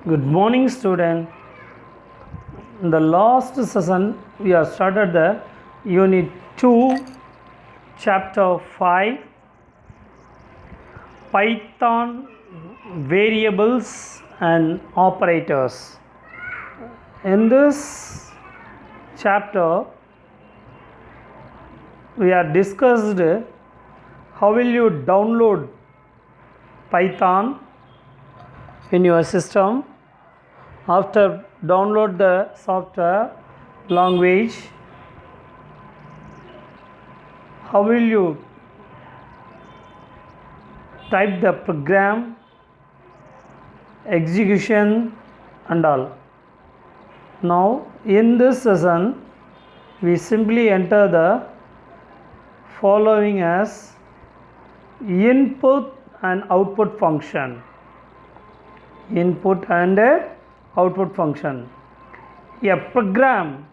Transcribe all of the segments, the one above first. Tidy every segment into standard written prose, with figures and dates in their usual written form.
Good morning, student. In the last session, we have started the Unit 2, Chapter 5, Python Variables and Operators. In this chapter, we have discussed how will you download Python in your system. After download the software language, how will you type the program, execution and all. Now in this session, we simply enter the following as input and output function. Input and output function. A program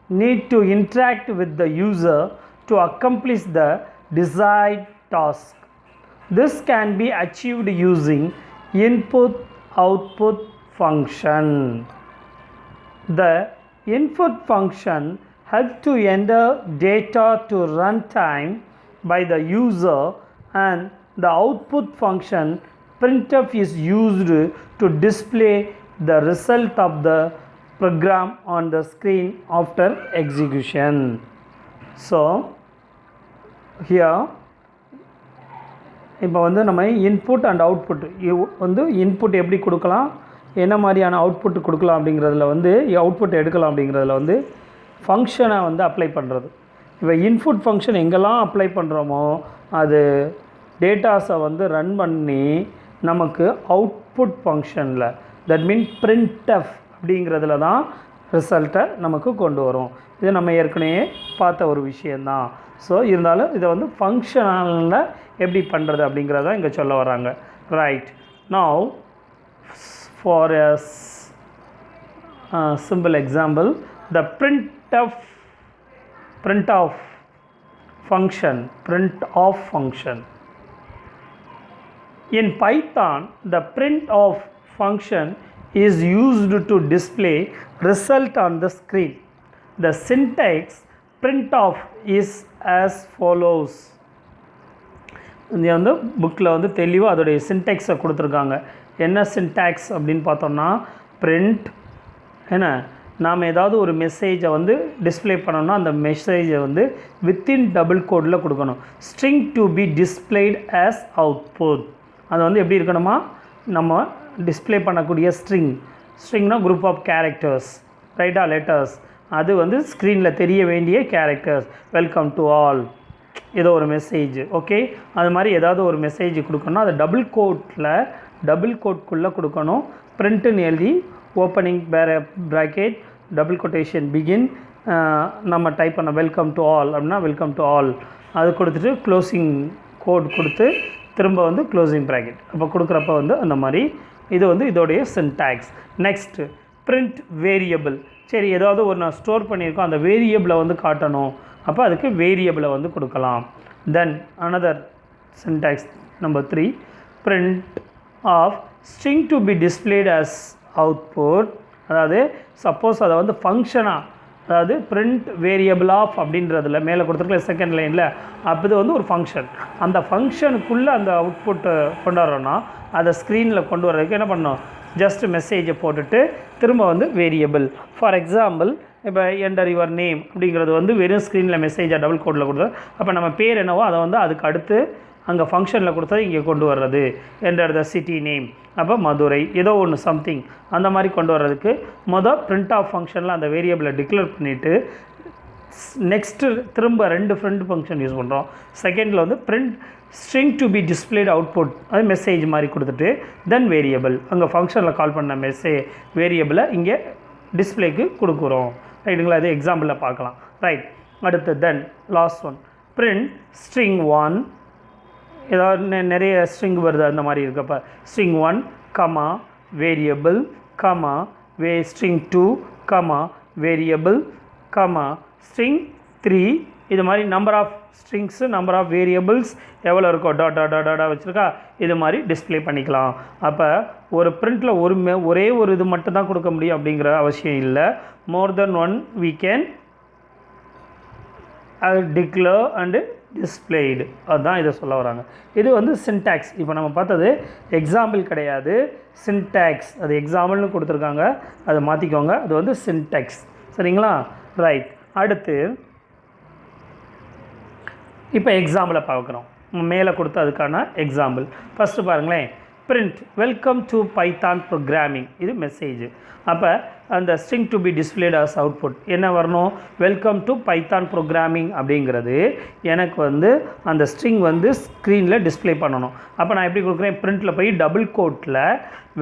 need to interact with the user to accomplish the desired task. This can be achieved using input output function. The input function helps to enter data to runtime by the user, and the output function printf is used to display the result of the program on the screen after execution. So here இப்போ வந்து நம்ம input and output வந்து input எப்படி கொடுக்கலாம், என்ன மாதிரியான output கொடுக்கலாம் அப்படிங்கிறதுல வந்து அவுட்புட் எடுக்கலாம் அப்படிங்கிறதுல வந்து ஃபங்க்ஷனை வந்து அப்ளை பண்ணுறது. இப்போ இன்புட் ஃபங்க்ஷன் எங்கெல்லாம் அப்ளை பண்ணுறோமோ அது டேட்டாஸை வந்து ரன் பண்ணி நமக்கு அவுட்புட் ஃபங்க்ஷனில் தட் மீன் printf அப்படிங்கிறதுல தான் ரிசல்ட்டை நமக்கு கொண்டு வரும். இது நம்ம ஏற்கனவே பார்த்த ஒரு விஷயந்தான். ஸோ இருந்தாலும் இதை வந்து ஃபங்க்ஷனில் எப்படி பண்ணுறது அப்படிங்கிறத இங்கே சொல்ல வராங்க. Right, now for a simple example, the printf function. In Python, the printf function is used to display result on the screen. The syntax printf is as follows. இங்கே வந்து புக்கில் வந்து தெளிவாக அதோடைய சின்டெக்ஸை கொடுத்துருக்காங்க. என்ன சின்டாக்ஸ் அப்படின்னு பார்த்தோம்னா, பிரிண்ட் என்ன நாம் ஏதாவது ஒரு மெசேஜை வந்து டிஸ்பிளே பண்ணோம்னா அந்த மெசேஜை வந்து வித்தின் டபுள் கோடில் கொடுக்கணும். String to be displayed as output. அது வந்து எப்படி இருக்கணுமா, நம்ம டிஸ்பிளே பண்ணக்கூடிய ஸ்ட்ரிங்னா குரூப் ஆஃப் கேரக்டர்ஸ், ரைட்டா, லெட்டர்ஸ், அது வந்து ஸ்க்ரீனில் தெரிய வேண்டிய கேரக்டர்ஸ். வெல்கம் டு ஆல், ஏதோ ஒரு மெசேஜ், ஓகே, அது மாதிரி ஏதாவது ஒரு மெசேஜ் கொடுக்கணும். அது டபுள் கோட்குள்ளே கொடுக்கணும். பிரிண்ட்டுன்னு எழுதி opening bracket double quotation begin, நம்ம டைப் பண்ண வெல்கம் டு ஆல் அப்படின்னா வெல்கம் டு ஆல் அது கொடுத்துட்டு க்ளோசிங் கோட் கொடுத்து திரும்ப வந்து க்ளோசிங் ப்ராக்கெட் அப்போ கொடுக்குறப்ப வந்து அந்த மாதிரி இது வந்து இதோடைய சின்டாக்ஸ். Next print variable. சரி, ஏதாவது ஒரு நான் ஸ்டோர் பண்ணியிருக்கோம், அந்த வேரியபிளை வந்து காட்டணும், அப்போ அதுக்கு வேரியபிளை வந்து கொடுக்கலாம். Then another syntax number 3, print of string to be displayed as output. அதாவது சப்போஸ் அதை வந்து ஃபங்க்ஷனாக, அதாவது print variable of அப்படின்றதில் மேலே கொடுத்துருக்கல செகண்ட் லைனில், அப்போ இது வந்து ஒரு ஃபங்க்ஷன். அந்த ஃபங்க்ஷனுக்குள்ளே அந்த அவுட்புட்டை கொண்டாடுறோன்னா அதை ஸ்க்ரீனில் கொண்டு வர்றதுக்கு என்ன பண்ணணும், ஜஸ்ட் மெசேஜை போட்டுட்டு திரும்ப வந்து வேரியபிள். ஃபார் எக்ஸாம்பிள், இப்போ என்டர் யுவர் நேம் அப்படிங்கிறது வந்து வெறும் ஸ்க்ரீனில் மெசேஜாக டபுள் கோடில் கொடுத்தது. அப்போ நம்ம பேர் என்னவோ அதை வந்து அதுக்கு அடுத்து அங்கே ஃபங்க்ஷனில் கொடுத்தது இங்கே கொண்டு வர்றது. என்டர் த சிட்டி நேம், அப்போ மதுரை, ஏதோ ஒன்று சம்திங் அந்த மாதிரி கொண்டு வர்றதுக்கு print of ஃபங்க்ஷனில் அந்த வேரியபிளை டிக்ளேர் பண்ணிவிட்டு நெக்ஸ்ட்டு திரும்ப 2 ஃப்ரெண்ட் ஃபங்க்ஷன் யூஸ் பண்ணுறோம். செகண்டில் வந்து print string to be displayed output, அது மெசேஜ் மாதிரி கொடுத்துட்டு தென் வேரியபிள், அங்கே ஃபங்க்ஷனில் கால் பண்ண வேரியபிளை இங்கே டிஸ்பிளேக்கு கொடுக்குறோம். ரைட்டுங்களா, அது எக்ஸாம்பிளில் பார்க்கலாம். ரைட், அடுத்து then last one, print string 1. ஏதாவது நிறைய ஸ்ட்ரிங் வருது அந்த மாதிரி இருக்கப்ப string 1, variable, string 2, variable, string 3, இது மாதிரி number of strings number of variables எவ்வளோ இருக்கோ டாட்டா வச்சுருக்கா இது மாதிரி டிஸ்பிளே பண்ணிக்கலாம். அப்போ ஒரு பிரிண்டில் ஒரே ஒரு இது மட்டும் தான் கொடுக்க முடியும் அப்படிங்கிற அவசியம் இல்லை. மோர் then one we can declare and displayed. அதுதான் இதை சொல்ல வராங்க. இது வந்து சின்டாக்ஸ். இப்போ நம்ம பார்த்தது எக்ஸாம்பிள் கிடையாது, சின்டாக்ஸ். அது எக்ஸாம்பிள்னு கொடுத்துருக்காங்க, அதை மாற்றிக்கோங்க. அது வந்து சின்டாக்ஸ். சரிங்களா? ரைட். அடுத்து இப்போ எக்ஸாம்பிளை பார்க்குறோம். மேலே கொடுத்து அதுக்கான எக்ஸாம்பிள் ஃபஸ்ட்டு பாருங்களேன். Print welcome to Python programming. இது மெசேஜ். அப்போ அந்த string to be displayed as output என்ன வரணும்? வெல்கம் டு பைத்தான் ப்ரோக்ராமிங் அப்படிங்கிறது எனக்கு வந்து அந்த ஸ்ட்ரிங் வந்து ஸ்க்ரீனில் டிஸ்பிளே பண்ணணும். அப்போ நான் எப்படி கொடுக்குறேன்? பிரிண்டில் போய் டபுள் கோட்டில்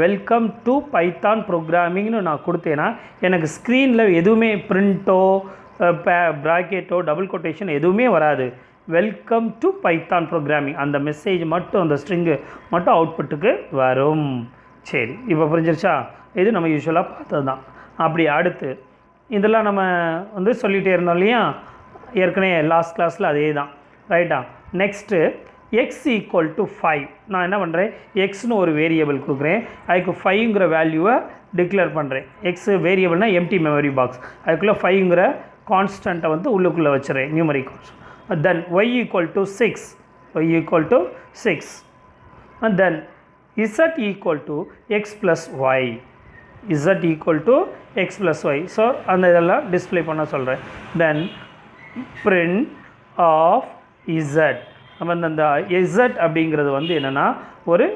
வெல்கம் டு பைத்தான் ப்ரோக்ராமிங்னு நான் கொடுத்தேன்னா எனக்கு ஸ்க்ரீனில் எதுவுமே பிரிண்ட்டோ ப்ராக்கெட்டோ டபுள் கோட்டேஷன் எதுவுமே வராது. வெல்கம் டு பைத்தான் ப்ரோக்ராமிங் அந்த மெசேஜ் மட்டும் அந்த ஸ்ட்ரிங்கு மட்டும் அவுட்புட்டுக்கு வரும். சரி, இப்போ புரிஞ்சிருச்சா? இது நம்ம யூஸ்வலாக பார்த்தது தான். அப்படி அடுத்து இதெல்லாம் நம்ம வந்து சொல்லிகிட்டே இருந்தோம் இல்லையா, ஏற்கனவே லாஸ்ட் கிளாஸில் அதே தான். ரைட்டா? Next X equal to 5. நான் என்ன பண்ணுறேன்? எக்ஸ்னு ஒரு வேரியபிள் கொடுக்குறேன், அதுக்கு 5ங்கிற வேல்யூவை டிக்ளேர் பண்ணுறேன். எக்ஸ் வேரியபிள்னால் எம்டி மெமரி பாக்ஸ், அதுக்குள்ளே 5ங்கிற கான்ஸ்டண்ட்டை வந்து உள்ளுக்குள்ளே வச்சுறேன், numeric constant. Then y equal to 6, y equal to 6, and then z equal to x plus y, z equal to x plus y. So அந்த இதெல்லாம் டிஸ்பிளே பண்ண சொல்கிறேன். Then print of z. நம்ம அந்த z அப்படிங்கிறது வந்து என்னென்னா ஒரு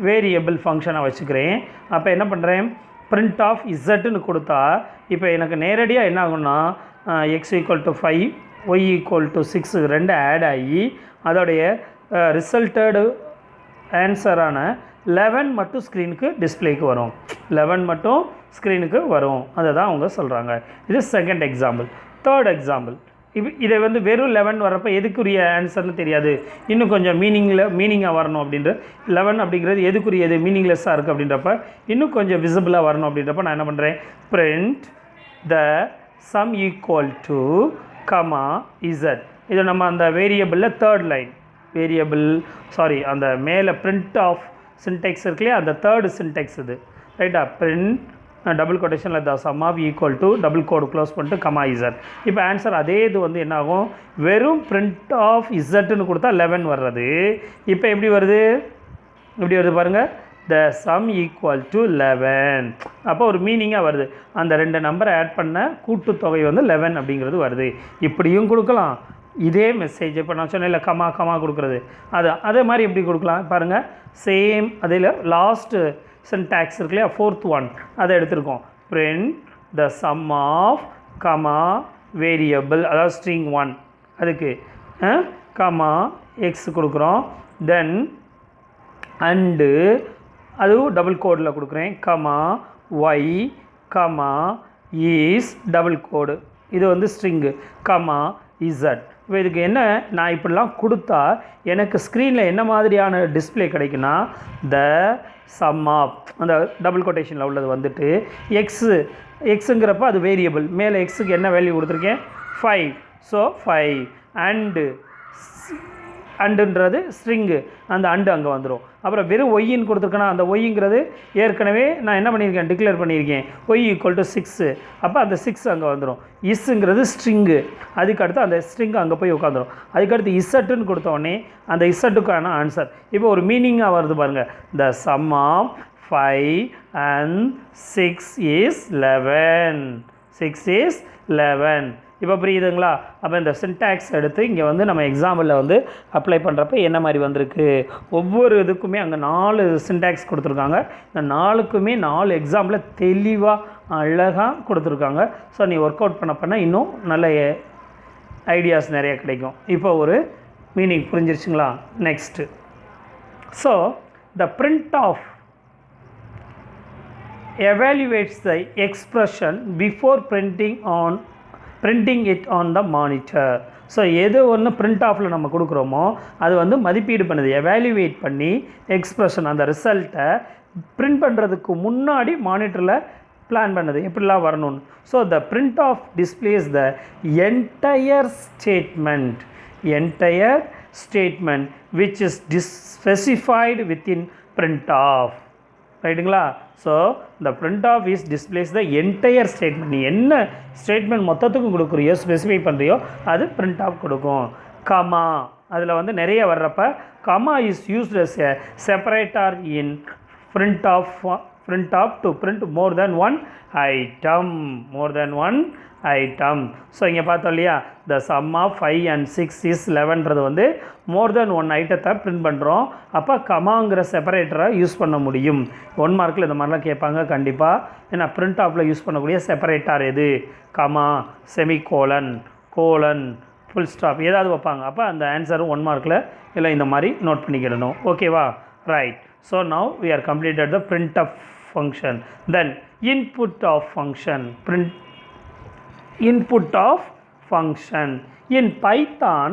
வேரியபிள் ஃபங்க்ஷனை வச்சுக்கிறேன். அப்போ என்ன பண்ணுறேன்? print of zன்னு கொடுத்தா இப்போ எனக்கு நேரடியாக என்ன ஆகும்னா x equal to 5 y equal to 6 ரெண்டு ஆட் ஆகி அதோடைய ரிசல்ட்டடு ஆன்சரான 11 மட்டும் ஸ்க்ரீனுக்கு டிஸ்பிளேக்கு வரும். 11 மட்டும் ஸ்க்ரீனுக்கு வரும். அதை தான் அவங்க சொல்கிறாங்க. இது செகண்ட் எக்ஸாம்பிள். தேர்ட் எக்ஸாம்பிள், இதை வந்து வெறும் 11 வரப்போ எதுக்குரிய ஆன்சர்னு தெரியாது, இன்னும் கொஞ்சம் மீனிங்காக வரணும் அப்படின்ற 11 அப்படிங்கிறது எதுக்குரியது மீனிங்லெஸ்ஸாக இருக்குது அப்படின்றப்ப இன்னும் கொஞ்சம் விசிபிளாக வரணும் அப்படின்றப்ப நான் என்ன பண்ணுறேன்? Print the sum equal to comma Z. இது நம்ம அந்த வேரியபிளில் தேர்ட் லைன் அந்த மேலே பிரிண்ட் ஆஃப் சின்டெக்ஸ் இருக்குல்லையா, அந்த தேர்டு சின்டெக்ஸ் இது. ரைட்டா? பிரிண்ட் டபுள் கொட்டேஷனில் the sum of equal to double quote close பண்ணிட்டு கமா இசட். இப்போ ஆன்சர் அதே இது வந்து என்ன ஆகும்? வெறும் பிரிண்ட் ஆஃப் இசட்டுன்னு கொடுத்தா 11 வர்றது. இப்போ எப்படி வருது பாருங்கள், த சம் ஈக்குவல் டு 11. அப்போ ஒரு மீனிங்காக வருது. அந்த ரெண்டு நம்பரை ஆட் பண்ண கூட்டுத்தொகை வந்து 11 அப்படிங்கிறது வருது. இப்படியும் கொடுக்கலாம். இதே மெசேஜ் இப்போ நான் சொன்னேன் இல்லை கமா கொடுக்குறது, அதே மாதிரி எப்படி கொடுக்கலாம் பாருங்கள். சேம் அதில் லாஸ்ட்டு சின்டாக்ஸ் இருக்கு இல்லையா, ஃபோர்த் ஒன் அதை எடுத்துருக்கோம். Print the sum of comma variable, அதாவது ஸ்ட்ரிங் 1 அதுக்கு கமா எக்ஸ் கொடுக்குறோம். தென் அண்டு அதுவும் டபுள் கோடில் கொடுக்குறேன், comma y comma is double quote. இது வந்து ஸ்ட்ரிங்கு கமா இசட். இப்போ இதுக்கு என்ன, நான் இப்படிலாம் கொடுத்தா எனக்கு ஸ்க்ரீனில் என்ன மாதிரியான டிஸ்பிளே கிடைக்குன்னா, த சம் ஆஃப் அந்த டபுள் கொட்டேஷனில் உள்ளது வந்துட்டு எக்ஸுங்கிறப்ப அது வேரியபிள், மேலே எக்ஸுக்கு என்ன வேல்யூ கொடுத்துருக்கேன்? 5. ஸோ 5 அண்டுன்றது ஸ்ட்ரிங்கு, அந்த அண்டு அங்கே வந்துடும். அப்புறம் வெறும் ஒய்ன்னு கொடுத்துருக்கேன்னா அந்த ஒய்ங்கிறது ஏற்கனவே நான் என்ன பண்ணியிருக்கேன்? டிக்ளேர் பண்ணியிருக்கேன், ஒய் ஈக்குவல் டு 6. அப்போ அந்த 6 அங்கே வந்துடும். இஸ்ஸுங்கிறது ஸ்ட்ரிங்கு, அதுக்கடுத்து அந்த ஸ்ட்ரிங்கு அங்கே போய் உட்காந்துரும். அதுக்கடுத்து இசட்டுன்னு கொடுத்தோடனே அந்த இசட்டுக்கான ஆன்சர் இப்போ ஒரு மீனிங்காக வருது பாருங்கள். The sum of 5 and 6 is 11. 6 is 11. இப்போ புரியுதுங்களா? அப்போ இந்த சின்டாக்ஸ் எடுத்து இங்கே வந்து நம்ம எக்ஸாம்பிளில் வந்து அப்ளை பண்ணுறப்ப என்ன மாதிரி வந்திருக்கு, ஒவ்வொரு இதுக்குமே அங்கே 4 சின்டாக்ஸ் கொடுத்துருக்காங்க. இந்த 4க்குமே 4 எக்ஸாம்பிளை தெளிவாக அழகாக கொடுத்துருக்காங்க. ஸோ நீ ஒர்க் அவுட் பண்ண இன்னும் நல்ல ஐடியாஸ் நிறைய கிடைக்கும். இப்போ ஒரு மீனிங் புரிஞ்சிருச்சுங்களா? Next, so the print of evaluates the expression before printing it on the monitor. So எது ஒன்று பிரிண்ட் ஆஃபில் நம்ம கொடுக்குறோமோ அது வந்து மதிப்பீடு பண்ணுது, எவாலுவேட் பண்ணி எக்ஸ்ப்ரெஷன் அந்த ரிசல்ட்டை பிரிண்ட் பண்ணுறதுக்கு முன்னாடி மானிட்டரில் பிளான் பண்ணது எப்படிலாம் வரணும்னு. So the print of displays the entire statement which is specified within print of. ரைட்டுங்களா? So the print of is displays the entire statement. நீ என்ன ஸ்டேட்மெண்ட் மொத்தத்துக்கும் கொடுக்குறியோ ஸ்பெசிஃபை பண்ணுறியோ அது பிரிண்ட் ஆஃப் கொடுக்கும். கமா அதில் வந்து நிறைய வர்றப்ப comma is used as a separator in print off to print more than one item. So இங்கே பார்த்தோம் இல்லையா, the sum of 5 and 6 is 11ன்றது வந்து மோர் தென் ஒன் ஐட்டத்தை பிரிண்ட் பண்ணுறோம். அப்போ கமாங்கிற செப்பரேட்டரை யூஸ் பண்ண முடியும். 1 மார்க்கில் இந்த மாதிரிலாம் கேட்பாங்க கண்டிப்பாக. ஏன்னா பிரிண்ட் ஆஃபில் யூஸ் பண்ணக்கூடிய செப்பரேட்டர் எது? Comma, semicolon, colon, full stop ஏதாவது வைப்பாங்க. அப்போ அந்த ஆன்சரும் 1 மார்க்கில் இல்லை இந்த மாதிரி நோட் பண்ணிக்கிடணும். ஓகேவா? Right. So now we are completed the printf function. Then input of function. Input of function. In Python,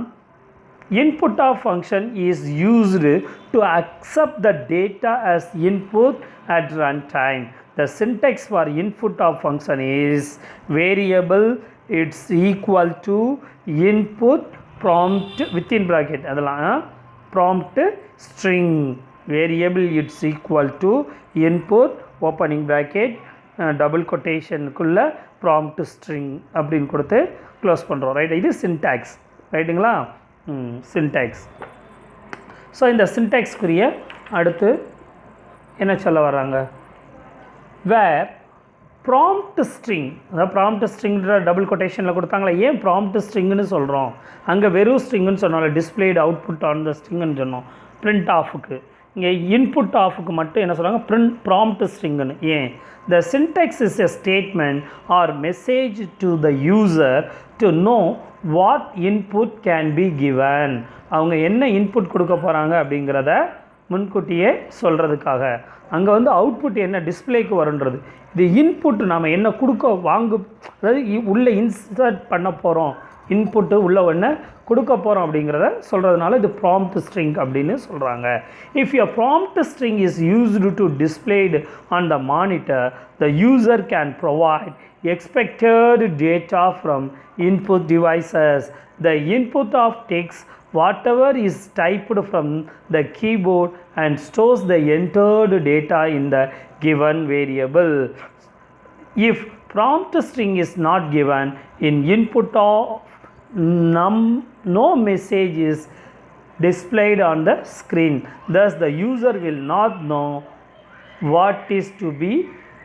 input of function is used to accept the data as input at runtime. The syntax for input of function is variable it's equal to input prompt within bracket adala prompt string. Variable it's equal to input opening bracket double quotation குள்ள prompt string அப்படின்னு கொடுத்து close பண்ணுறோம். Right, இது syntax. ரைட்டுங்களா? Syntax. So இந்த சின்டாக்ஸ்க்குரிய அடுத்து என்ன சொல்ல வர்றாங்க? வேர் ப்ராம்ப்ட் ஸ்ட்ரிங், அதாவது ப்ராம்ப்ட் ஸ்ட்ரிங்ன்ற டபுள் கொட்டேஷனில் கொடுத்தாங்களே, ஏன் ப்ராம்ப்ட் ஸ்ட்ரிங்னு சொல்கிறோம்? அங்கே வெறும் ஸ்ட்ரிங்குன்னு சொன்னோம்ல, டிஸ்பிளேட் அவுட்புட் ஆன் த ஸ்ட்ரிங்குன்னு சொன்னோம். பிரிண்ட் ஆஃபுக்கு இங்கே இன்புட் ஆஃபுக்கு மட்டும் என்ன சொல்கிறாங்க? ப்ராம்ப்ட் ஸ்ட்ரிங்குன்னு. ஏன்? The syntax is a statement or message to the user to know what input can be given. அவங்க என்ன இன்புட் கொடுக்க போகிறாங்க அப்படிங்கிறத முன்கூட்டியே சொல்கிறதுக்காக. அங்கே வந்து அவுட்புட் என்ன டிஸ்பிளேக்கு வருன்றது. இது இன்புட் நாம் என்ன அதாவது உள்ளே இன்சர்ட் பண்ண போகிறோம், இன்புட்டு உள்ள ஒன்று கொடுக்க போகிறோம் அப்படிங்கிறத சொல்கிறதுனால இது ப்ராம்ப்ட் ஸ்ட்ரிங் அப்படின்னு சொல்கிறாங்க. If your prompt string is used to displayed on the monitor, the user can provide expected data from input devices. The input of text whatever is typed from the keyboard and stores the entered data in the given variable. If prompt string is not given in input of no message is displayed on the screen. Thus the user will not know what is to be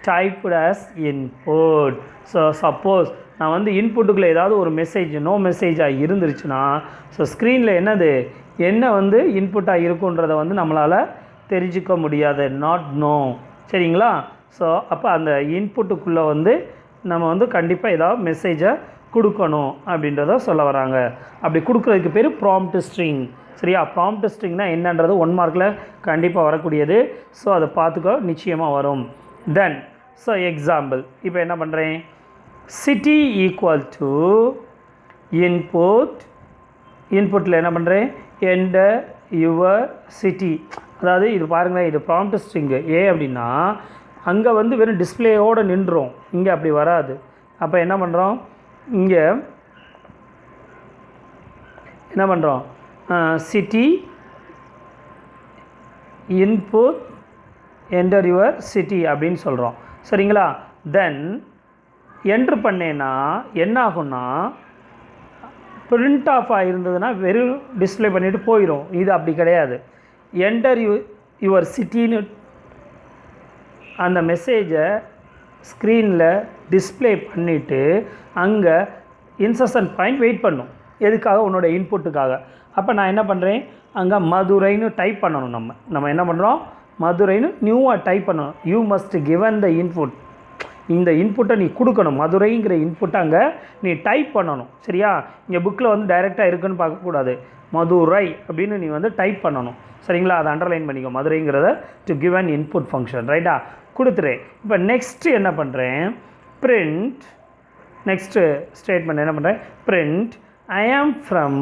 typed as input. So suppose நான் வந்து இன்புட்டுக்குள்ளே ஏதாவது ஒரு message no மெசேஜாக இருந்துருச்சுன்னா, so ஸ்க்ரீனில் என்ன வந்து இன்புட்டாக இருக்குன்றதை வந்து நம்மளால் தெரிஞ்சிக்க முடியாது. Not know. சரிங்களா? ஸோ அப்போ அந்த இன்புட்டுக்குள்ளே வந்து நம்ம வந்து கண்டிப்பாக ஏதாவது மெசேஜை கொடுக்கணும் அப்படின்றத சொல்ல வராங்க. அப்படி கொடுக்குறதுக்கு பேர் ப்ராம்ப்ட் ஸ்ட்ரிங். சரியா? ப்ராம்ப்ட் ஸ்ட்ரிங்னா என்னன்றது 1 மார்க்கில் கண்டிப்பாக வரக்கூடியது. ஸோ அதை பார்த்துக்கோ, நிச்சயமாக வரும். தென் ஸோ எக்ஸாம்பிள் இப்போ என்ன பண்ணுறேன்? சிட்டி ஈக்குவல் டு இன்புட்டில் என்ன பண்ணுறேன்? Enter your city. அதாவது இது பாருங்களேன், இது ப்ராம்ப்ட் ஸ்ட்ரிங்கு. அப்படின்னா அங்கே வந்து வெறும் டிஸ்பிளேயோடு நின்றோம், இங்கே அப்படி வராது. அப்போ என்ன பண்ணுறோம்? இங்கே என்ன பண்ணுறோம்? City input enter your city அப்படின்னு சொல்கிறோம். சரிங்களா? தென் என்ட்ரு பண்ணேன்னா என்ன ஆகும்னா, பிரிண்ட் ஆஃப் ஆகிருந்ததுன்னா வெறும் டிஸ்பிளே பண்ணிவிட்டு போயிடும். இது அப்படி கிடையாது. என்டர் யுவர் சிட்டின்னு அந்த மெசேஜை ஸ்க்ரீனில் டிஸ்பிளே பண்ணிவிட்டு அங்கே இன்சர்ஷன் பாயிண்ட் வெயிட் பண்ணும். எதுக்காக? உன்னோட இன்புட்டுக்காக. அப்போ நான் என்ன பண்ணுறேன்? அங்கே மதுரைன்னு டைப் பண்ணணும். நம்ம என்ன பண்ணுறோம்? மதுரைன்னு நியூவாக டைப் பண்ணணும். You must given the input. இந்த இன்புட்டை நீ கொடுக்கணும். மதுரைங்கிற இன்புட்டை அங்கே நீ டைப் பண்ணணும். சரியா? இங்கே புக்கில் வந்து டைரெக்டாக இருக்குன்னு பார்க்கக்கூடாது. மதுரை அப்படின்னு நீ வந்து டைப் பண்ணணும். சரிங்களா? அதை அண்டர்லைன் பண்ணிக்கோ, மதுரைங்கிறத டு கிவன் இன்புட் ஃபங்க்ஷன். ரைட்டா? கொடுத்துறேன். இப்போ நெக்ஸ்ட்டு என்ன பண்ணுறேன்? பிரிண்ட். நெக்ஸ்ட்டு ஸ்டேட்மெண்ட் என்ன பண்ணுறேன்? பிரிண்ட் ஐ ஆம் ஃப்ரம்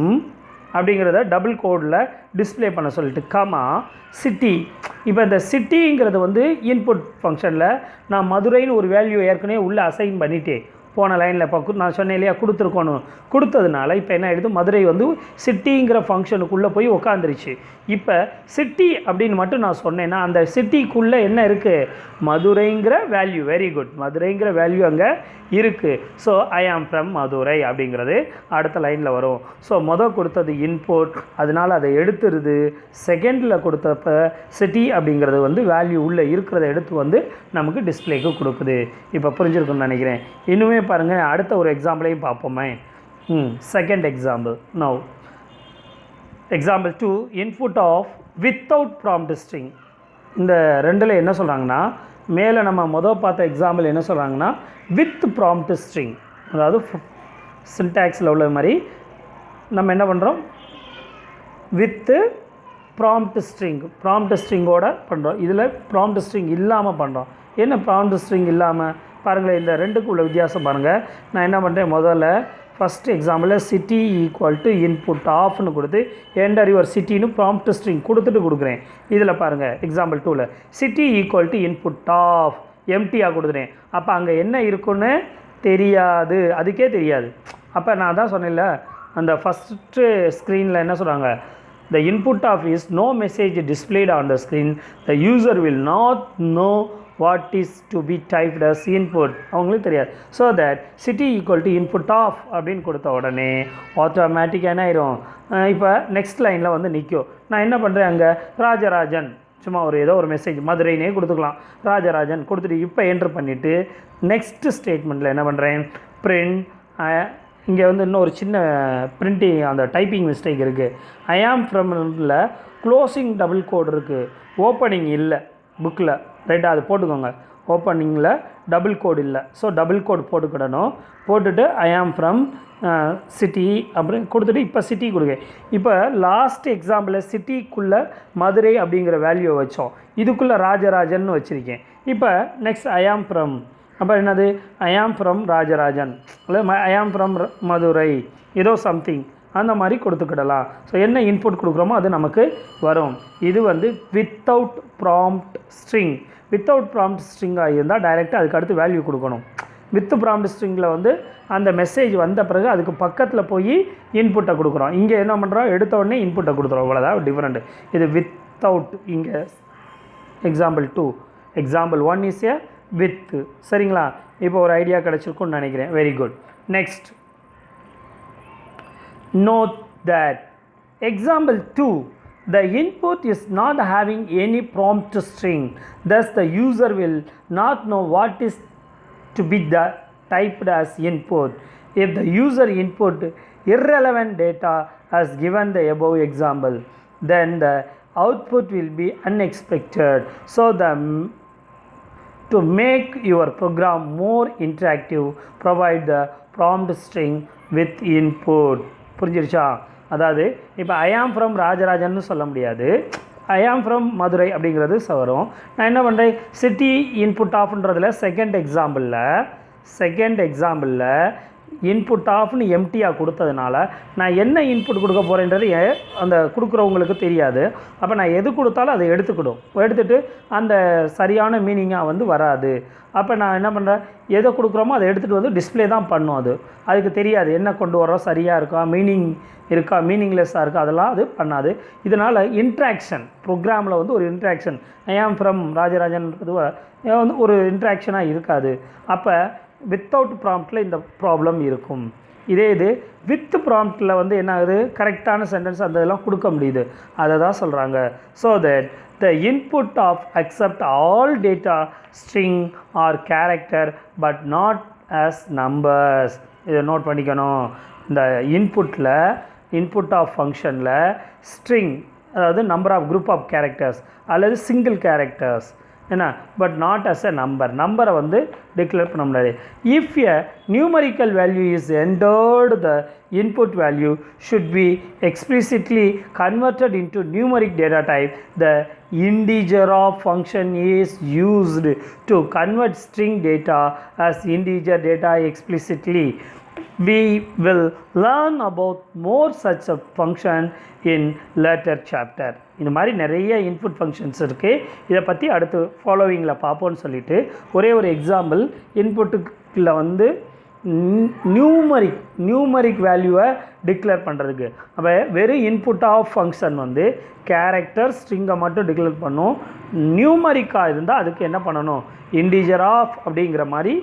அப்படிங்கிறத டபுள் கோடில் டிஸ்ப்ளே பண்ண சொல்லிட்டு கமா சிட்டி. இப்போ இந்த சிட்டிங்கிறது வந்து இன்புட் ஃபங்க்ஷனில் நான் மதுரைன்னு ஒரு வேல்யூ ஏற்கனவே உள்ளே அசைன் பண்ணிட்டேன் போன லைனில். இப்போ நான் சொன்னேன் இல்லையா, கொடுத்துருக்கணும், கொடுத்ததுனால இப்போ என்ன ஆகிடுது, மதுரை வந்து சிட்டிங்கிற ஃபங்க்ஷனுக்குள்ளே போய் உக்காந்துருச்சு. இப்போ சிட்டி அப்படின்னு மட்டும் நான் சொன்னேன்னா அந்த சிட்டிக்குள்ளே என்ன இருக்குது, மதுரைங்கிற வேல்யூ. வெரி குட், மதுரைங்கிற வேல்யூ அங்கே இருக்குது. So I am from Madurai அப்படிங்கிறது அடுத்த லைனில் வரும். ஸோ கொடுத்தது இன்புட், அதனால் அதை எடுத்துருது. செகண்டில் கொடுத்தப்ப சிட்டி அப்படிங்கிறது வந்து வேல்யூ உள்ளே இருக்கிறத எடுத்து வந்து நமக்கு டிஸ்பிளேக்கு கொடுக்குது. இப்போ புரிஞ்சிருக்குன்னு நினைக்கிறேன். இன்னுமே பாருங்கள், அடுத்த ஒரு எக்ஸாம்பிளையும் பார்ப்போமே. Second example. Now example 2, input of without prompt string. இந்த ரெண்டில் என்ன சொல்கிறாங்கன்னா, மேலே நம்ம பார்த்த எக்ஸாம்பிள் என்ன சொல்கிறாங்கன்னா வித் ப்ராம்ப்ட் ஸ்ட்ரிங், அதாவது சின்டாக்ஸில் உள்ள மாதிரி நம்ம என்ன பண்ணுறோம், வித்து ப்ராம்ப்ட் ஸ்ட்ரிங், ப்ராம்ப்ட் ஸ்ட்ரிங்கோட பண்ணுறோம். இதில் ப்ராம்ப்ட் ஸ்ட்ரிங் இல்லாமல் பண்ணுறோம். என்ன ப்ராம்ப்ட் ஸ்ட்ரிங் இல்லாமல் பாருங்களேன், இந்த ரெண்டுக்கு உள்ள வித்தியாசம் பாருங்கள். நான் என்ன பண்ணுறேன், முதல்ல ஃபஸ்ட் எக்ஸாம்பிளில் சிட்டி ஈக்குவல் டு இன்புட் ஆஃப்னு கொடுத்து என்டர் யுவர் சிட்டின்னு ப்ராம்ப்ட் ஸ்ட்ரிங் கொடுத்துட்டு கொடுக்குறேன். இதில் பாருங்கள் எக்ஸாம்பிள் 2ல் city equal to input of எம்டியாக கொடுக்குறேன். அப்போ அங்கே என்ன இருக்குன்னு தெரியாது, அதுக்கே தெரியாது. அப்போ நான் தான் சொன்னேன்ல, அந்த ஃபஸ்ட்டு ஸ்க்ரீனில் என்ன சொல்கிறாங்க, the input of is no message displayed on the screen, the user will not know what is to be typed as input, அவங்களுக்கு தெரியாது. So that city equal to input of அப்படின்னு கொடுத்த உடனே ஆட்டோமேட்டிக்காக என்ன ஆயிரும், இப்போ நெக்ஸ்ட் லைனில் வந்து நிற்கும். நான் என்ன பண்ணுறேன், அங்கே ராஜராஜன் சும்மா ஒரு ஏதோ ஒரு மெசேஜ் மதுரைனே கொடுத்துக்கலாம், ராஜராஜன் கொடுத்துட்டு இப்போ என்ட்ரு பண்ணிவிட்டு நெக்ஸ்ட் ஸ்டேட்மெண்ட்டில் என்ன பண்ணுறேன், பிரிண்ட். இங்கே வந்து இன்னும் ஒரு சின்ன பிரிண்டிங் அந்த டைப்பிங் மிஸ்டேக் இருக்குது. ஐ ஆம் ஃப்ரம்ல க்ளோசிங் டபுள் கோட் இருக்குது, ஓப்பனிங் இல்லை புக்கில், ரைட்டாக அது போட்டுக்கோங்க. ஓப்பனிங்கில் டபுள் கோட் இல்லை, ஸோ டபுள் கோட் போட்டுக்கிடணும். போட்டுட்டு ஐ ஆம் ஃப்ரம் சிட்டி அப்படின்னு கொடுத்துட்டு இப்போ சிட்டி கொடுங்க. இப்போ லாஸ்ட் எக்ஸாம்பிளில் சிட்டிக்குள்ளே மதுரை அப்படிங்கிற வேல்யூவை வச்சோம், இதுக்குள்ளே ராஜராஜன் வச்சுருக்கேன். இப்போ நெக்ஸ்ட் ஐ ஆம் ஃப்ரம், அப்போ என்னது, ஐ ஆம் ஃப்ரம் ராஜராஜன் இல்லை ஐ ஆம் ஃப்ரம் மதுரை, ஏதோ சம்திங் அந்த மாதிரி கொடுத்துக்கிடலாம். ஸோ என்ன இன்புட் கொடுக்குறோமோ அது நமக்கு வரும். இது வந்து without prompt string. Without prompt ஸ்ட்ரிங்காக இருந்தால் டைரெக்டாக அதுக்கு அடுத்து வேல்யூ கொடுக்கணும். வித் ப்ராம்ப்ட் ஸ்ட்ரிங்கில் வந்து அந்த மெசேஜ் வந்த பிறகு அதுக்கு பக்கத்தில் போய் இன்புட்டை கொடுக்குறோம். இங்கே என்ன பண்ணுறோம், எடுத்த உடனே இன்புட்டை கொடுத்துறோம், அவ்வளோதான் டிஃப்ரெண்ட்டு. இது வித்தவுட். இங்கே example 2, example 1 is A with. சரிங்களா, இப்போ ஒரு ஐடியா கிடச்சிருக்குன்னு நினைக்கிறேன். Very good. Next, note that example 2, the input is not having any prompt string, thus the user will not know what is to be typed as input. If the user input irrelevant data as given the above example, then the output will be unexpected. So to make your program more interactive, provide the prompt string with input. புரிஞ்சிருச்சா? அதாவது இப்போ ஐ am from ராஜராஜன்னு சொல்ல முடியாது, ஐ am from Madurai அப்படிங்கிறது வரும். நான் என்ன பண்ணுறேன், city input ஆஃப்ன்றதில் second எக்ஸாம்பிளில் input ஆஃப்னு எம்டியாக கொடுத்ததுனால நான் என்ன இன்புட் கொடுக்க போகிறேன்றது அந்த கொடுக்குறவங்களுக்கு தெரியாது. அப்போ நான் எது கொடுத்தாலும் அதை எடுத்துட்டு அந்த சரியான மீனிங்காக வந்து வராது. அப்போ நான் என்ன பண்ணுறேன், எதை கொடுக்குறோமோ அதை எடுத்துகிட்டு வந்து டிஸ்பிளே தான் பண்ணும். அதுக்கு தெரியாது என்ன கொண்டு வரோம், சரியாக இருக்கா, மீனிங் இருக்கா, மீனிங்லெஸ்ஸாக இருக்கா, அதெல்லாம் அது பண்ணாது. இதனால் இன்ட்ராக்ஷன் ப்ரோக்ராமில் வந்து ஒரு இன்ட்ராக்ஷன், ஐ ஆம் ஃப்ரம் ராஜராஜன்றது வந்து ஒரு இன்ட்ராக்ஷனாக இருக்காது. அப்போ வித்தவுட் ப்ராம்ப்டில் இந்த ப்ராப்ளம் இருக்கும். இது வித் ப்ராம்ப்டில் வந்து என்ன ஆகுது, கரெக்டான சென்டென்ஸ் அந்த இதெல்லாம் கொடுக்க முடியுது. அதை தான் சொல்கிறாங்க. So that the input of accept all data string or character but not as numbers. இதை நோட் பண்ணிக்கணும். இந்த இன்புட் ஆஃப் ஃபங்க்ஷனில் ஸ்ட்ரிங், அதாவது number of group of characters அல்லது சிங்கிள் கேரக்டர்ஸ் என்ன, பட் நாட் அஸ் எ நம்பரை வந்து டிக்ளேர் பண்ண முடியாது. If a numerical value is entered, the input value should be explicitly converted into numeric data type. The integer of function is used to convert string data as integer data explicitly. We will learn about more such a function in later chapter. இந்த மாதிரி நிறைய input functions இருக்குது. இதை பற்றி அடுத்து ஃபாலோவிங்கில் பார்ப்போன்னு சொல்லிட்டு ஒரே ஒரு எக்ஸாம்பிள் இன்புட்டுக்குள்ள வந்து நியூமரிக் வேல்யூவை டிக்ளேர் பண்ணுறதுக்கு. அப்போ வெறும் இன்புட் ஆஃப் ஃபங்க்ஷன் வந்து கேரக்டர் ஸ்ட்ரிங்கை மட்டும் டிக்ளேர் பண்ணும். நியூமரிக்காக இருந்தால் அதுக்கு என்ன பண்ணணும், இன்டிஜர் ஆஃப் அப்படிங்கிற மாதிரி.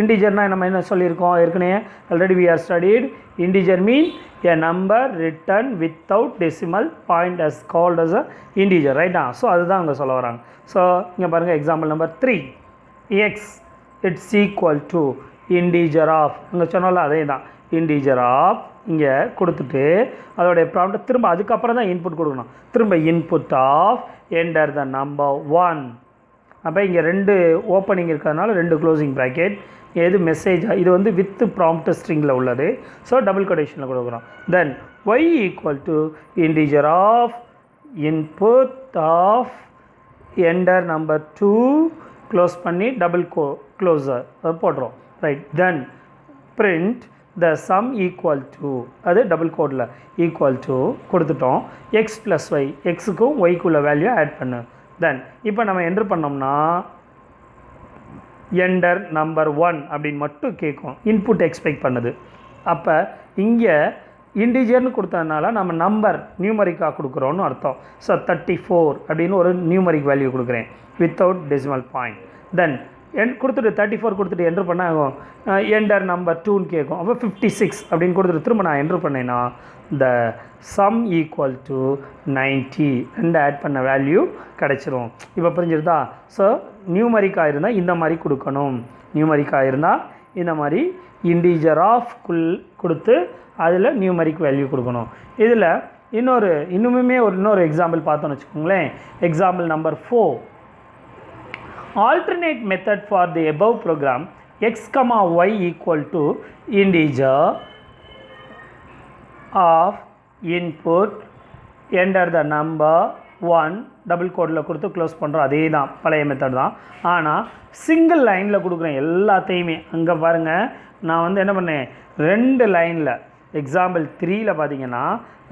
இன்டிஜர்னால் நம்ம என்ன சொல்லியிருக்கோம் ஏற்கனவே, already we are studied. Integer mean a number written without decimal point as called as a integer, right? So அதுதான் அங்கே சொல்ல வராங்க. ஸோ இங்கே பாருங்கள் example number 3, x it's equal to integer of, இங்கே சொன்னால அதே தான் integer of. இங்கே கொடுத்துட்டு அதோடைய ப்ராம்ப்ட் திரும்ப அதுக்கப்புறம் தான் இன்புட் கொடுக்கணும். திரும்ப input of enter the number 1. அப்போ இங்கே 2 ஓப்பனிங் இருக்கிறதுனால 2 க்ளோசிங் ப்ராக்கெட். எது மெசேஜ், இது வந்து வித் ப்ராம்ப்ட் ஸ்ட்ரிங்கில் உள்ளது. ஸோ டபுள் கொட்டேஷனில் கொடுக்குறோம். Then y equal to integer of input of enter number 2 close பண்ணி டபுள் க்ளோஸர் அது போடுறோம், right. Then print the sum equal to, அது டபுள் கோடில் ஈக்குவல் டு கொடுத்துட்டோம். எக்ஸ் ப்ளஸ் ஒய், எக்ஸுக்கும் ஒய்க்குள்ள வேல்யூ ஆட் பண்ணு. தென் இப்போ நம்ம என்ட்ரு பண்ணோம்னா என்டர் நம்பர் 1 அப்படின்னு மட்டும் கேட்கும், இன்புட் எக்ஸ்பெக்ட் பண்ணுது. அப்போ இங்கே இன்டிஜர்னு கொடுத்ததுனால நம்ம நம்பர் நியூமரிக்காக கொடுக்குறோன்னு அர்த்தம். ஸோ 34 அப்படின்னு ஒரு நியூமரிக் வேல்யூ கொடுக்குறேன் வித்தவுட் டெசிமல் பாயிண்ட். தென் கொடுத்துட்டு 34 கொடுத்துட்டு என்ட்ரு பண்ண ஆகும் என்டர் நம்பர் 2ன்னு கேட்கும். அப்போ 56 அப்படின்னு கொடுத்துட்டு திரும்ப நான் என்ட்ரு பண்ணேன்னா த சம் ஈக்குவல் டு 90 ரெண்டு ஆட் பண்ண வேல்யூ கிடச்சிரும். இப்போ புரிஞ்சிருதா? ஸோ நியூமரிக்காக இருந்தால் இந்த மாதிரி கொடுக்கணும், நியூமரிக்காக இருந்தால் இந்த மாதிரி இன்டிஜர் ஆஃப் கொடுத்து அதில் நியூமரிக் வேல்யூ கொடுக்கணும். இதில் இன்னொரு எக்ஸாம்பிள் பார்த்தோன்னு வச்சுக்கோங்களேன். Example number 4, alternate method for the above program x comma y equal to integer of input enter the number 1 double கோடில் கொடுத்து க்ளோஸ் பண்ணுறோம். அதே தான் பழைய மெத்தட் தான். ஆனால் சிங்கிள் லைனில் கொடுக்குறேன் எல்லாத்தையுமே. அங்கே பாருங்கள், நான் வந்து என்ன பண்ணேன், 2 லைனில் எக்ஸாம்பிள் 3ல் பார்த்தீங்கன்னா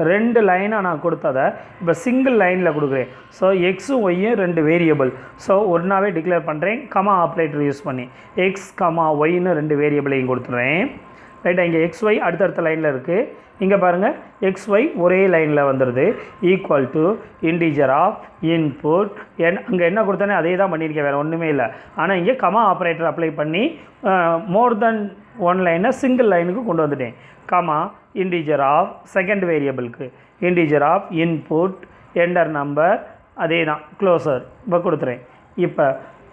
2 லைனாக நான் கொடுத்ததை இப்போ சிங்கிள் லைனில் கொடுக்குறேன். ஸோ எக்ஸும் ஒய்யும் 2 வேரியபிள். ஸோ ஒன்றாவே டிக்ளேர் பண்ணுறேன் கமா ஆப்ரேட்டர் யூஸ் பண்ணி. எக்ஸ் கமா ஒய்ன்னு 2 வேரியபிளையும் கொடுத்துட்றேன், ரைட்டா. இங்கே எக்ஸ் ஒய் அடுத்தடுத்த லைனில் இருக்குது. இங்கே பாருங்கள் எக்ஸ் ஒய் ஒரே லைனில் வந்துடுது. Equal to integer of input அங்கே என்ன கொடுத்தனே அதே தான் பண்ணியிருக்கேன், வேறு ஒன்றுமே இல்லை. ஆனால் இங்கே கமா ஆப்ரேட்டர் அப்ளை பண்ணி மோர் தென் 1 லைனை சிங்கிள் லைனுக்கு கொண்டு வந்துட்டேன். கமா இன்டிஜர் ஆஃப் செகண்ட் வேரியபிளுக்கு integer of input enter number அதே தான் க்ளோசர் இப்போ கொடுத்துறேன். இப்போ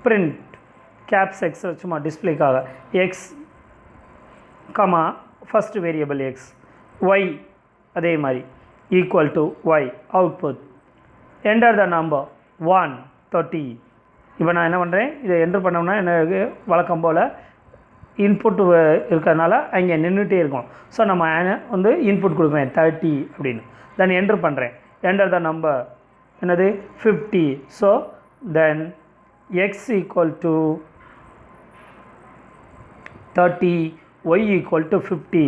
பிரிண்ட் கேப்ஸ் எக்ஸ் சும்மா டிஸ்பிளேக்காக x comma first variable x y அதே மாதிரி equal to y output enter the number 130. இப்போ நான் என்ன பண்ணுறேன், இதை என்ட்ரு பண்ணோம்னா எனக்கு வழக்கம் போல் இன்புட் இருக்கிறதுனால அங்கே நின்றுட்டே இருக்கும். ஸோ நம்ம வந்து இன்புட் கொடுக்குறேன் 30 அப்படின்னு. தென் என்ட்ரு பண்ணுறேன், என்டர் த நம்பர் என்னது 50. So then X equal to 30 Y equal to 50,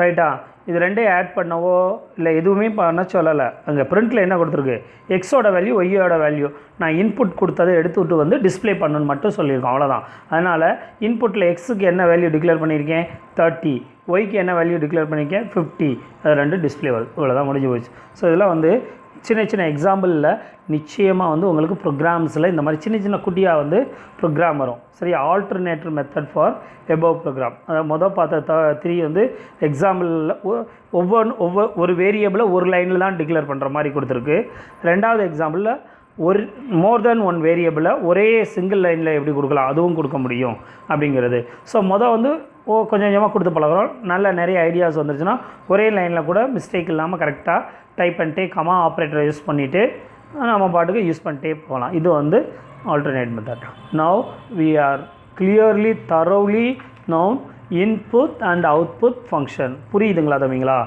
ரைட்டா. இது ரெண்டையும் ஆட் பண்ணவோ இல்லை எதுவுமே பண்ண சொல்லலை. அங்கே பிரிண்ட்டில் என்ன கொடுத்துருக்கு, எக்ஸோட வேல்யூ ஒய்யோட வேல்யூ நான் இன்புட் கொடுத்ததை எடுத்துவிட்டு வந்து டிஸ்பிளே பண்ணணுன்னு மட்டும் சொல்லியிருக்கோம், அவ்வளோதான். அதனால் இன்புட்டில் எக்ஸுக்கு என்ன வேல்யூ டிக்ளேர் பண்ணியிருக்கேன் 30, ஒய்க்கு என்ன வேல்யூ டிக்ளேர் பண்ணியிருக்கேன் 50, அது 2 டிஸ்பிளே வரும், இவ்வளோதான் முடிஞ்சு போச்சு. ஸோ இதெல்லாம் வந்து சின்ன சின்ன எக்ஸாம்பிளில் நிச்சயமாக வந்து உங்களுக்கு ப்ரோக்ராம்ஸில் இந்த மாதிரி சின்ன சின்ன குட்டியாக வந்து ப்ரோக்ராம் வரும், சரி. Alternative method for above program. அதை பார்த்த 3 வந்து எக்ஸாம்பிளில் ஒரு வேரியபிளை ஒரு லைனில் தான் டிக்ளேர் பண்ணுற மாதிரி கொடுத்துருக்கு. ரெண்டாவது எக்ஸாம்பிளில் மோர் தென் 1 வேரியபிளை ஒரே சிங்கிள் லைனில் எப்படி கொடுக்கலாம் அதுவும் கொடுக்க முடியும் அப்படிங்கிறது. ஸோ வந்து கொஞ்சம் கொஞ்சமாக கொடுத்து பழகிறோம். நிறைய ஐடியாஸ் வந்துருச்சுன்னா ஒரே லைனில் கூட மிஸ்டேக் இல்லாமல் கரெக்டாக டைப் பண்ணிட்டே கமா ஆப்ரேட்டரை யூஸ் பண்ணிவிட்டு நம்ம பாட்டுக்கு யூஸ் பண்ணிட்டே போகலாம். இது வந்து alternate method. Now we are clearly thoroughly known input and output function. புரியுதுங்களா தம்பிங்களா?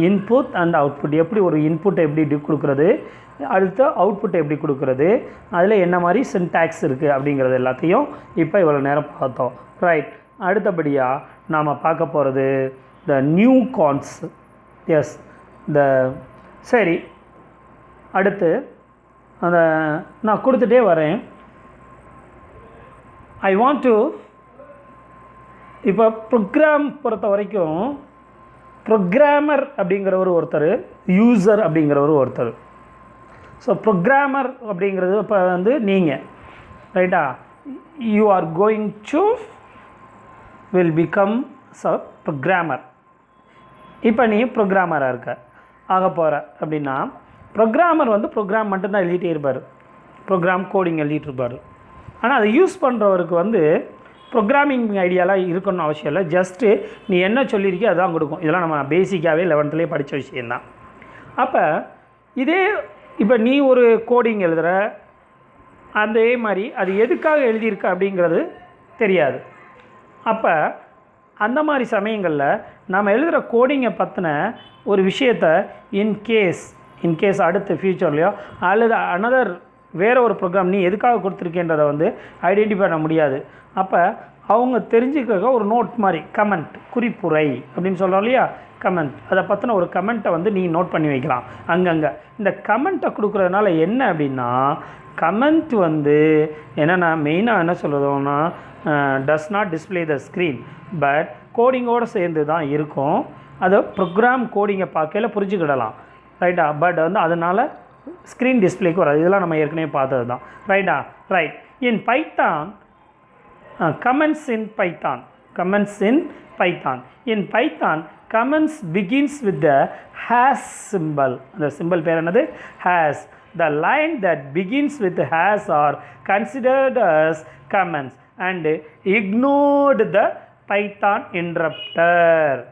இன்புட் அண்ட் அவுட்புட், எப்படி ஒரு இன்புட்டை எப்படி கொடுக்குறது, அடுத்த அவுட்புட்டை எப்படி கொடுக்குறது, அதில் என்ன மாதிரி சின்டாக்ஸ் இருக்குது அப்படிங்கிறது எல்லாத்தையும் இப்போ இவ்வளோ நேரம் பார்த்தோம், ரைட். அடுத்தபடியாக நாம் பார்க்க போகிறது the new cons. Yes, the சரி, அடுத்து அந்த நான் கொடுத்துட்டே வரேன். ஐ வாண்ட் டு இப்போ ப்ரோக்ராம் பொறுத்த வரைக்கும் ப்ரோக்ராமர் அப்படிங்கிறவர் ஒருத்தர், யூசர் அப்படிங்கிறவர் ஒருத்தர். ஸோ ப்ரோக்ராமர் அப்படிங்கிறது இப்போ வந்து நீங்கள் ரைட்டா, you are going to will become programmer. இப்போ நீ ப்ரோக்ராமராக இருக்க ஆக போகிற அப்படின்னா, ப்ரோக்ராமர் வந்து ப்ரோக்ராம் மட்டும்தான் எழுதிட்டே இருப்பார், ப்ரோக்ராம் கோடிங் எழுதிட்டு இருப்பார். ஆனால் அதை யூஸ் பண்ணுறவருக்கு வந்து ப்ரோக்ராமிங் ஐடியாலாம் இருக்கணும்னு அவசியம் இல்லை. ஜஸ்ட்டு நீ என்ன சொல்லியிருக்கியோ அதான் கொடுக்கும். இதெல்லாம் நம்ம பேசிக்காகவே 11th படித்த விஷயந்தான். அப்போ இதே இப்போ நீ ஒரு கோடிங் எழுதுகிற, அதே மாதிரி அது எதுக்காக எழுதியிருக்க அப்படிங்கிறது தெரியாது. அப்போ அந்த மாதிரி சமயங்களில் நம்ம எழுதுகிற கோடிங்கை பற்றின ஒரு விஷயத்தை இன்கேஸ் அடுத்த ஃப்யூச்சர்லையோ அல்லது அனதர் வேறு ஒரு ப்ரோக்ராம் நீ எதுக்காக கொடுத்துருக்கேன்றதை வந்து ஐடென்டிஃபை பண்ண முடியாது. அப்போ அவங்க தெரிஞ்சுக்க ஒரு நோட் மாதிரி கமெண்ட், குறிப்புரை அப்படின்னு சொல்கிறோம் இல்லையா, கமெண்ட், அதை பற்றின ஒரு கமெண்ட்டை வந்து நீ நோட் பண்ணி வைக்கலாம் அங்கங்கே. இந்த கமெண்ட்டை கொடுக்குறதுனால என்ன அப்படின்னா, கமெண்ட் வந்து என்னென்னா மெயினாக என்ன சொல்கிறதுனா does not display the screen, but கோடிங்கோடு சேர்ந்து தான் இருக்கும். அதை ப்ரோக்ராம் கோடிங்கை பார்க்கல புரிஞ்சுக்கிடலாம் ரைட்டா, பட் வந்து அதனால் ஸ்க்ரீன் டிஸ்பிளேக்கு வராது. இதெல்லாம் நம்ம ஏற்கனவே பார்த்தது தான் ரைட்டா. Right. In Python comments in Python. In Python, comments begins with the hash symbol. The symbol பேர் என்னது? hash. The line that begins with hash are considered as comments and ignored the Python interpreter.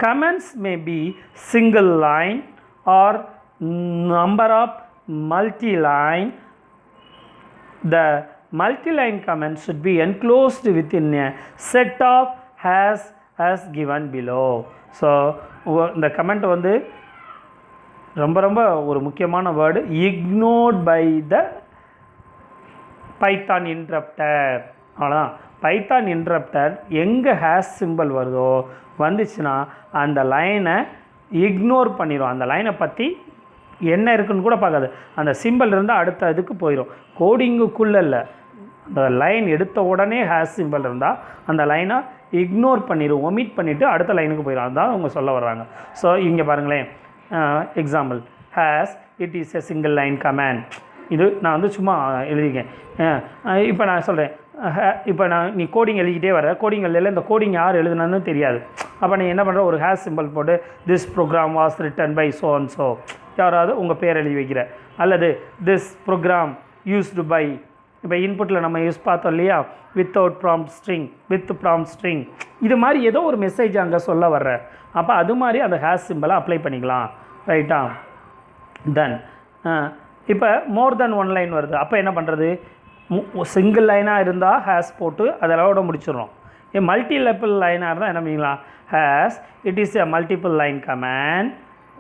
Comments may be single line or number of multi-line. The multi-line comments should be enclosed within a set of hash as given below. So இந்த comment வந்து ரொம்ப ஒரு முக்கியமான word, ignored by the Python interpreter. அவ்வளோதான். Python interrupter எங்கே hash simple வருதோ வந்துச்சுன்னா அந்த லைனை இக்னோர் பண்ணிடும். அந்த லைனை பற்றி என்ன இருக்குன்னு கூட பார்க்காது, அந்த சிம்பிள் இருந்தால் அடுத்த இதுக்கு போயிடும். கோடிங்குக்குள்ளே இல்லை, அந்த லைன் எடுத்த உடனே ஹேஷ் சிம்பிள் இருந்தால் அந்த லைனை இக்னோர் பண்ணிடும், ஒமிட் பண்ணிவிட்டு அடுத்த லைனுக்கு போயிடும். அதுதான் அவங்க சொல்ல வர்றாங்க. ஸோ இங்கே பாருங்களேன், example hash it is a single line command. இது நான் வந்து சும்மா எழுதிக்கேன். இப்போ நான் சொல்கிறேன், இப்போ நீ கோடிங் எழுதிக்கிட்டே வர, கோடிங் எழுதல, இந்த கோடிங் யார் எழுதுனான்னு தெரியாது. அப்போ நீ என்ன பண்ணுற, ஒரு ஹேஷ் சிம்பிள் போட்டு this program was written by so and so, யாராவது உங்கள் பேர் எழுதி வைக்கிற, அல்லது திஸ் ப்ரோக்ராம் யூஸ்டு பை, இப்போ இன்புட்டில் நம்ம யூஸ் பார்த்தோம் இல்லையா, without prompt string, with prompt string, இது மாதிரி ஏதோ ஒரு மெசேஜ் அங்கே சொல்ல வர்ற. அப்போ அது மாதிரி அந்த ஹேஷ் சிம்பிளை அப்ளை பண்ணிக்கலாம் ரைட்டா. தென் இப்போ மோர் தென் ஒன் லைன் வருது, அப்போ என்ன பண்ணுறது, சிங்கிள் லைனாக இருந்தால் ஹேஷ் போட்டு அதோட முடிச்சிடுறோம். மல்டி லெவல் லைனாக இருந்தால் என்ன பண்ணிக்கலாம், hash it is a multiple line command,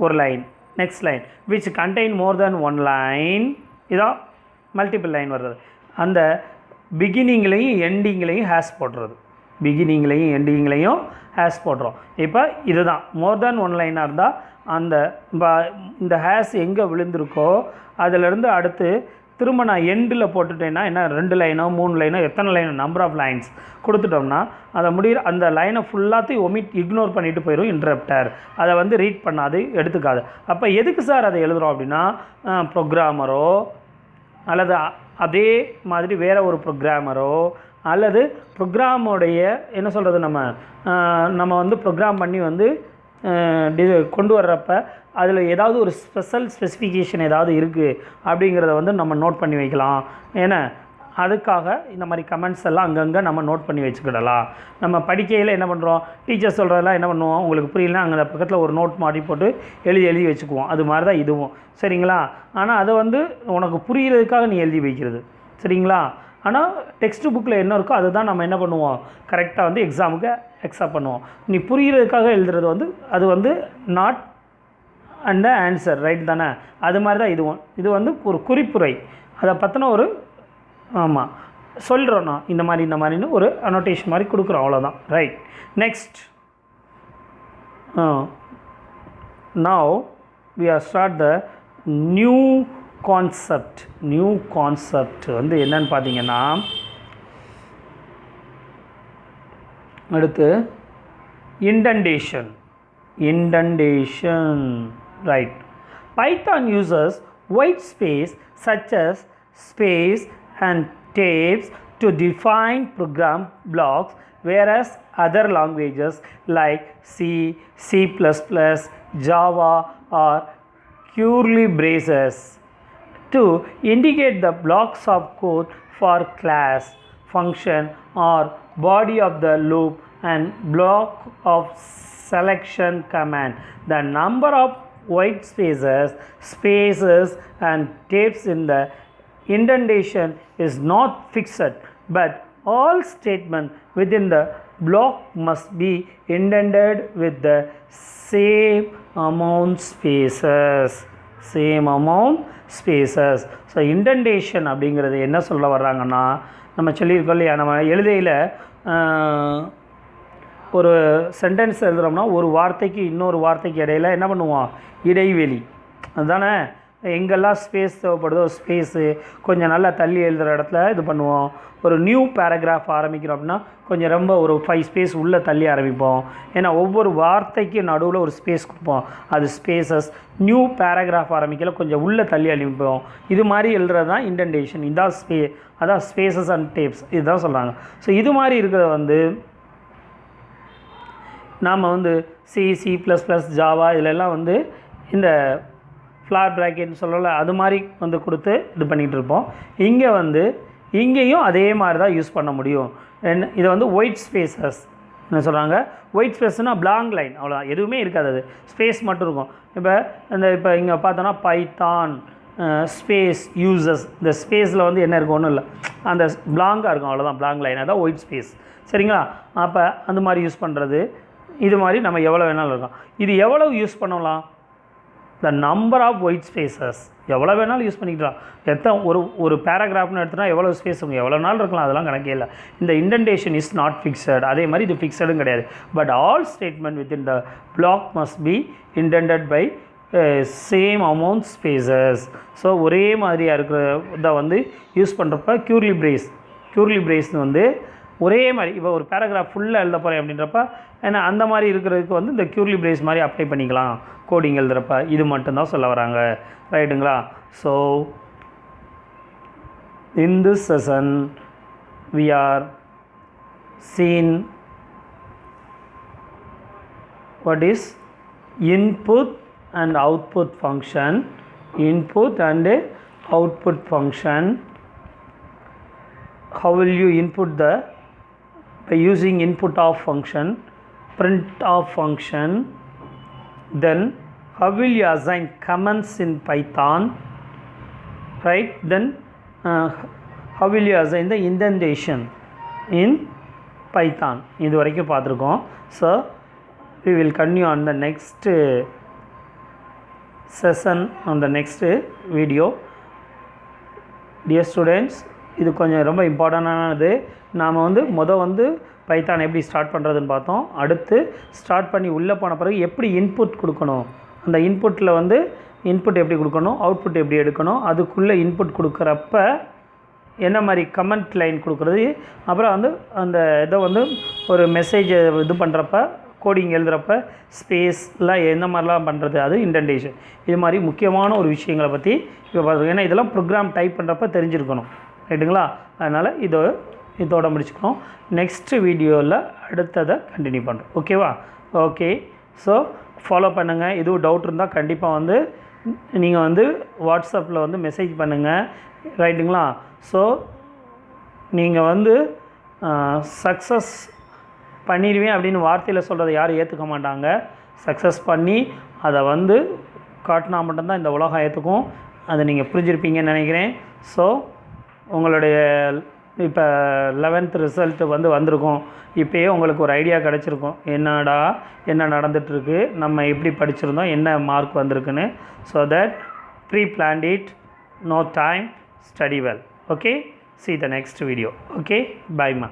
ஒரு லைன், next line which contain more then one line, இதான் மல்டிபிள் லைன் வர்றது. அந்த பிகினிங்லேயும் எண்டிங்லேயும் ஹேஷ் போடுறது, பிகினிங்லேயும் எண்டிங்லேயும் ஹேஷ் போடுறோம். இப்போ இதுதான் மோர் தென் ஒன் லைனாக இருந்தால் அந்த இந்த ஹேஷ் எங்கே விழுந்திருக்கோ அதிலேருந்து அடுத்து திரும்ப நான் எண்டில் போட்டுட்டேன்னா என்ன, 2 லைனோ 3 லைனோ எத்தனை லைனோ நம்பர் ஆஃப் லைன்ஸ் கொடுத்துட்டோம்னா அதை முடிகிற அந்த லைனை ஃபுல்லாத்தையும் இக்னோர் பண்ணிட்டு போயிடும் இன்டரப்டர். அதை வந்து ரீட் பண்ணாது, எடுத்துக்காது. அப்போ எதுக்கு சார் அதை எழுதுகிறோம் அப்படின்னா, ப்ரோக்ராமரோ அல்லது அதே மாதிரி வேறு ஒரு ப்ரோக்ராமரோ அல்லது ப்ரோக்ராமோடைய என்ன சொல்கிறது, நம்ம வந்து ப்ரோக்ராம் பண்ணி வந்து கொண்டு வர்றப்ப அதில் ஏதாவது ஒரு ஸ்பெசிஃபிகேஷன் ஏதாவது இருக்குது அப்படிங்கிறத வந்து நம்ம நோட் பண்ணி வைக்கலாம். ஏன்னா அதுக்காக இந்த மாதிரி கமெண்ட்ஸ் எல்லாம் அங்கங்கே நம்ம நோட் பண்ணி வச்சுக்கிடலாம். நம்ம படிக்கையில் என்ன பண்ணுறோம், டீச்சர் சொல்கிறதெல்லாம் என்ன பண்ணுவோம், உங்களுக்கு புரியலனா அங்கே பக்கத்தில் ஒரு நோட் மாட்டி போட்டு எழுதி வச்சுக்குவோம். அது மாதிரி தான் இதுவும், சரிங்களா. ஆனால் அதை வந்து உனக்கு புரிகிறதுக்காக நீ எழுதி வைக்கிறது, சரிங்களா. ஆனால் டெக்ஸ்ட் புக்கில் என்ன இருக்கோ அதுதான் நம்ம என்ன பண்ணுவோம், கரெக்டாக வந்து எக்ஸாமுக்கு அக்செப்ட் பண்ணுவோம். நீ புரிகிறதுக்காக எழுதுறது வந்து அது வந்து not and the answer, right தானே. அது மாதிரி தான் இதுவும். இது வந்து ஒரு குறிப்புரை, அதை பற்றின ஒரு சொல்கிறோம். நான் இந்த மாதிரின்னு ஒரு அனோட்டேஷன் மாதிரி கொடுக்குறோம், அவ்வளோதான். Right. Next now we are start the new concept வந்து என்னன்னு பார்த்தீங்கன்னா அடுத்து indentation right. Python uses white space such as space and tabs to define program blocks, whereas other languages like C, C++, Java or curly braces to indicate the blocks of code for class, function or body of the loop and block of selection command. The number of white spaces and tabs in the indentation is not fixed, but all statements within the block must be indented with the same amount spaces. So indentation அப்படிங்கிறது என்ன சொல்ல வர்றாங்கன்னா, நம்ம சொல்லியிருக்கோம் இல்லையா, நம்ம எழுதையில் ஒரு sentence எழுதுகிறோம்னா ஒரு வார்த்தைக்கு இன்னொரு வார்த்தைக்கு இடையில் என்ன பண்ணுவோம், இடைவெளி. அதுதானே எங்கெல்லாம் ஸ்பேஸ் தேவைப்படுதோ ஸ்பேஸு கொஞ்சம் நல்லா தள்ளி எழுதுகிற இடத்துல இது பண்ணுவோம். ஒரு நியூ பேராகிராஃப் ஆரம்பிக்கிறோம் அப்படின்னா கொஞ்சம் ரொம்ப ஒரு 5 ஸ்பேஸ் உள்ளே தள்ளி ஆரம்பிப்போம். ஏன்னா ஒவ்வொரு வார்த்தைக்கு நடுவில் ஒரு ஸ்பேஸ் கொடுப்போம், அது ஸ்பேசஸ். நியூ பேராகிராஃப் ஆரம்பிக்கல கொஞ்சம் உள்ளே தள்ளி அனுப்பிப்போம். இது மாதிரி எழுதுறது தான் இண்டென்டேஷன். இதான் அதான் ஸ்பேசஸ் அண்ட் டேப்ஸ் இதுதான் சொல்கிறாங்க. ஸோ இது மாதிரி இருக்கிறத வந்து நாம் வந்து C++, ஜாவா இதிலெல்லாம் வந்து இந்த ஃப்ளார் ப்ராக்கெட்னு சொல்லலை, அது மாதிரி வந்து கொடுத்து இது பண்ணிகிட்டு இருப்போம். இங்கேயும் அதே மாதிரி தான் யூஸ் பண்ண முடியும். இதை வந்து ஒயிட் ஸ்பேசஸ் என்ன சொல்கிறாங்க, ஒயிட் ஸ்பேஸ்னால் பிளாங்க் லைன், அவ்வளோதான், எதுவுமே இருக்காது, அது ஸ்பேஸ் மட்டும் இருக்கும். இப்போ இங்கே பார்த்தோன்னா பைத்தான் ஸ்பேஸ் யூசஸ், இந்த ஸ்பேஸில் வந்து என்ன இருக்கும், ஒன்றும் இல்லை, அந்த பிளாங்காக இருக்கும், அவ்வளோதான், பிளாங்க் லைன், அதான் ஒயிட் ஸ்பேஸ். சரிங்களா? அப்போ அந்த மாதிரி யூஸ் பண்ணுறது, இது மாதிரி நம்ம எவ்வளோ வேணாலும் இருக்கும். இது எவ்வளவு யூஸ் பண்ணலாம், the number of white spaces எவ்வளோ வேணாலும் யூஸ் பண்ணிக்கலாம். ஒரு பேராகிராஃப்னு எடுத்துனா எவ்வளோ ஸ்பேஸ் எவ்வளோ நாள் இருக்கலாம், அதெல்லாம் கணக்கே இல்லை. இந்த இண்டென்டேஷன் இஸ் நாட் ஃபிக்ஸட், அதே மாதிரி இது ஃபிக்ஸடும் கிடையாது. But all statement within the block must be indented by same amount spaces. So ஒரே மாதிரியாக இருக்கிற இதை வந்து யூஸ் பண்ணுறப்ப க்யூர்லி பிரேஸ்னு வந்து ஒரே மாதிரி, இப்போ ஒரு பேராகிராஃப் ஃபுல்லாக எழுத போகிறேன் அப்படின்றப்ப ஏன்னா அந்த மாதிரி இருக்கிறதுக்கு வந்து இந்த க்யூர்லி பிரேஸ் மாதிரி அப்ளை பண்ணிக்கலாம் கோடிங் எழுதுகிறப்ப. இது மட்டும்தான் சொல்ல வராங்க, ரைட்டுங்களா? So in this session we are seen what is input and output function, how will you input by using input of function, print of function, then how will you assign comments in Python, right? Then how will you assign the indentation in Python. இது வரைக்கும் பார்த்துருக்கோம். So we will continue on the next session, on the next video. Dear students, இது கொஞ்சம் ரொம்ப இம்பார்ட்டண்டானது. நாம் வந்து Python எப்படி start பண்ணுறதுன்னு பார்த்தோம். அடுத்து ஸ்டார்ட் பண்ணி உள்ளே போன பிறகு எப்படி இன்புட் கொடுக்கணும், அந்த இன்புட்டில் இன்புட் எப்படி கொடுக்கணும், அவுட்புட் எப்படி எடுக்கணும், அதுக்குள்ளே இன்புட் கொடுக்குறப்ப என்ன மாதிரி கமெண்ட் லைன் கொடுக்குறது, அப்புறம் அந்த இதை ஒரு மெசேஜ் இது பண்ணுறப்ப கோடிங் எழுதுகிறப்ப ஸ்பேஸ்லாம் எந்த மாதிரிலாம் பண்ணுறது, அது இண்டென்டேஷன். இது மாதிரி முக்கியமான ஒரு விஷயங்களை பற்றி இப்போ பார்த்துருக்கோம். ஏன்னா இதெல்லாம் ப்ரோக்ராம் டைப் பண்ணுறப்ப தெரிஞ்சிருக்கணும், ரைட்டுங்களா? அதனால் இதோட முடிச்சுக்கணும். நெக்ஸ்ட் வீடியோவில் அடுத்ததை கண்டினியூ பண்ணுறோம், ஓகேவா? ஓகே, ஸோ ஃபாலோ பண்ணுங்கள். எதுவும் டவுட் இருந்தால் கண்டிப்பாக நீங்கள் வாட்ஸ்அப்பில் மெசேஜ் பண்ணுங்கள், ரைட்டுங்களா? ஸோ நீங்கள் சக்ஸஸ் பண்ணிடுவேன் அப்படின்னு வார்த்தையில் சொல்கிறத யாரும் ஏற்றுக்க மாட்டாங்க. சக்ஸஸ் பண்ணி அதை காட்டினா மட்டும்தான் இந்த உலகம் ஏற்றுக்கும். அதை நீங்கள் புரிஞ்சிருப்பீங்கன்னு நினைக்கிறேன். ஸோ உங்களுடைய இப்போ 11th ரிசல்ட்டு வந்திருக்கும். இப்போயே உங்களுக்கு ஒரு ஐடியா கிடச்சிருக்கும், என்ன நடந்துகிட்ருக்கு, நம்ம எப்படி படிச்சிருந்தோம், என்ன மார்க் வந்திருக்குன்னு. ஸோ தட் ப்ரீ-planned it, no time, study well. Okay, see the next video. Okay, bye ma.